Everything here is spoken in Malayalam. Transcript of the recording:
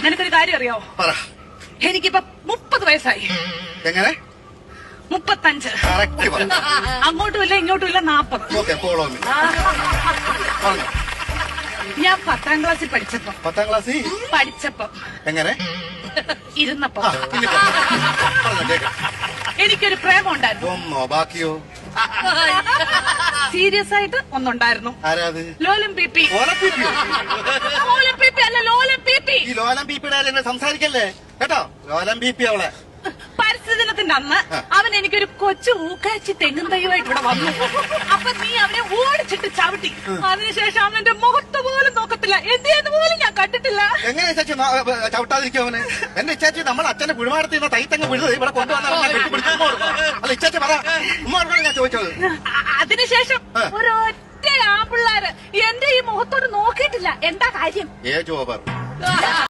നിനക്കൊരു കാര്യം അറിയാവോ? പറ. എനിക്കിപ്പോ 30 വയസ്സായി. എങ്ങനെ? 35. കറക്റ്റ് പറ. അങ്ങോട്ടും ഇല്ല ഇങ്ങോട്ടും ഇല്ല 40. Okay, follow me. പറഞ്ഞോ. ഞാൻ 10ാം ക്ലാസ്സിൽ പഠിച്ചപ്പോ 10ാം ക്ലാസ്സിൽ എങ്ങനെ? ഇരുന്നപ്പോ പിന്നെ പറഞ്ഞോ, കേൾക്കാം. എനിക്കൊരു പ്രേമം ഉണ്ടായിരുന്നു. ഒന്നോ ബാക്കിയോ? സീരിയസ് ആയിട്ട് ഒന്നുണ്ടായിരുന്നു. ആരാത്? ലോലം പി. ഓലം പീപ്പിയോ? ലോലം പി അല്ല, ലോലം പി. ഈ ലോലം പീപ്പിയുടെ എന്നെ സംസാരിക്കല്ലേ കേട്ടോ. ലോലം പീപ്പി അവളെ. പരിസ്ഥിതി ദിനത്തിന്റെ അന്ന് അവൻ എനിക്കൊരു കൊച്ചു ഊക്കാച്ചി തെങ്ങും തൈയുമായിട്ട് ഇവിടെ വന്നു. അപ്പൊ നീ അവനെ ഓടിച്ചിട്ട് ചവിട്ടി. അതിനുശേഷം അവൻ എന്റെ മുഖത്ത് പോലും നോക്കത്തില്ല. എന്ത് പോലും ഞാൻ കണ്ടിട്ടില്ല. എങ്ങനെ ചേച്ചി ചവിട്ടാതിരിക്കും അവന്? എന്റെ ഇച്ചാച്ചി നമ്മൾ അച്ഛന്റെ പുഴുമാടത്തിൽ തൈത്തങ്ങ് വിഴുത് ഇവിടെ കൊണ്ടുവന്ന അല്ല ഇച്ചാച്ചി പറ. ഉമ്മ ഞാൻ ചോദിച്ചത്. അതിനുശേഷം ഒരൊറ്റ ആപ്പിള്ളാര് എന്റെ ഈ മുഖത്തോട് നോക്കിയിട്ടില്ല. എന്താ കാര്യം? Age over.